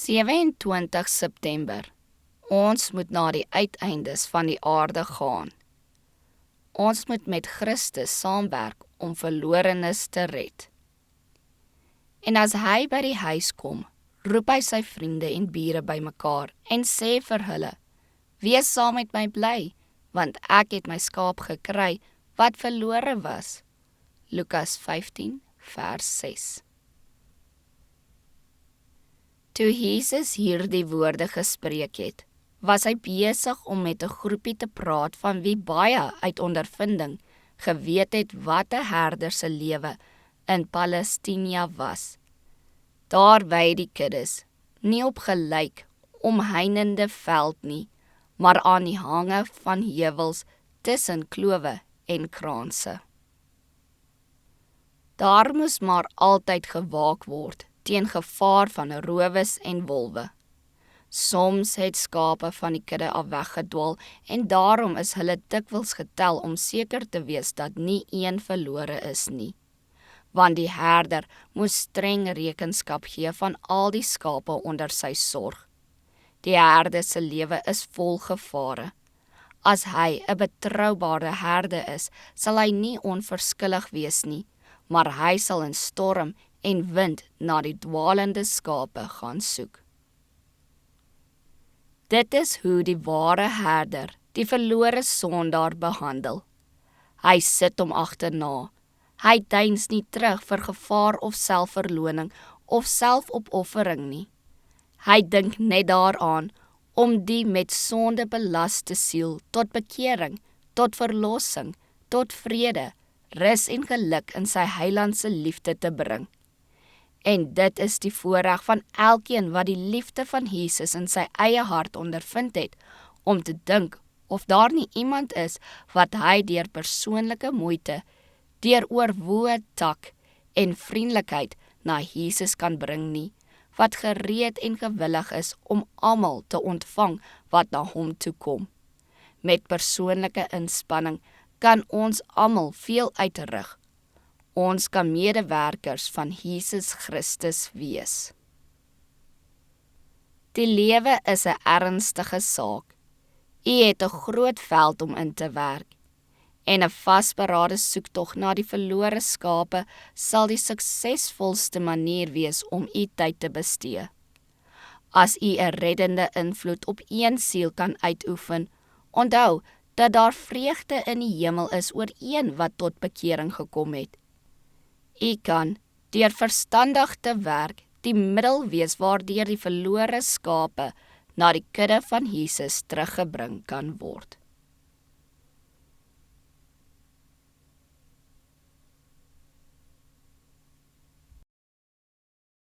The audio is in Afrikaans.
27 September. Ons moet na die uiteindes van die aarde gaan. Ons moet met Christus saamwerk om verlorenes te red. En as hy by die huis kom, roep hy sy vriende en bure bymekaar en sê vir hulle, wees saam met my bly, want ek het my skaap gekry wat verlore was. Lukas 15 vers 6. Toe Jesus hierdie woorde gespreek het, was hy besig om met 'n groepie te praat van wie baie uit ondervinding geweet het wat 'n herder se lewe in Palestina was. Daar wei die kuddes, nie op gelyk omheinende veld nie, maar aan die hange van heuwels tussen klowe en kraanse. Daar moes maar altyd gewaak word teen gevaar van rowes en wolwe. Soms het skape van die kudde af weggedwaal en daarom is hulle dikwels getel om seker te wees dat nie een verlore is nie. Want die herder moes streng rekenskap gee van al die skape onder sy sorg. Die herder se lewe is vol gevare. As hy 'n betroubare herder is, sal hy nie onverskillig wees nie, maar hy sal in storm en wind na die dwaalende skape gaan soek. Dit is hoe die ware herder die verlore sondaar behandel. Hy sit hom agterna. Hy deins nie terug vir gevaar of selfverloning of selfopoffering nie. Hy dink net daaraan om die met sonde belaste siel tot bekering, tot verlossing, tot vrede, rus en geluk in sy heiland se liefde te bring. En dit is die voorreg van elkeen wat die liefde van Jesus in sy eie hart ondervind het, om te dink of daar nie iemand is wat hy deur persoonlike moeite, deur oorwoë tak en vriendelikheid na Jesus kan bring nie, wat gereed en gewillig is om almal te ontvang wat na hom toe kom. Met persoonlike inspanning kan ons almal veel uitrig. Ons kan medewerkers van Jesus Christus wees. Die lewe is 'n ernstige saak. U het 'n groot veld om in te werk. En 'n vasberade soektog na die verlore skape sal die suksesvolste manier wees om u tyd te bestee. As u 'n reddende invloed op een siel kan uitoefen, onthou dat daar vreugde in die hemel is oor een wat tot bekering gekom het. U kan, deur verstandig te werk, die middel wees waardeur die verlore skape na die kudde van Jesus teruggebring kan word.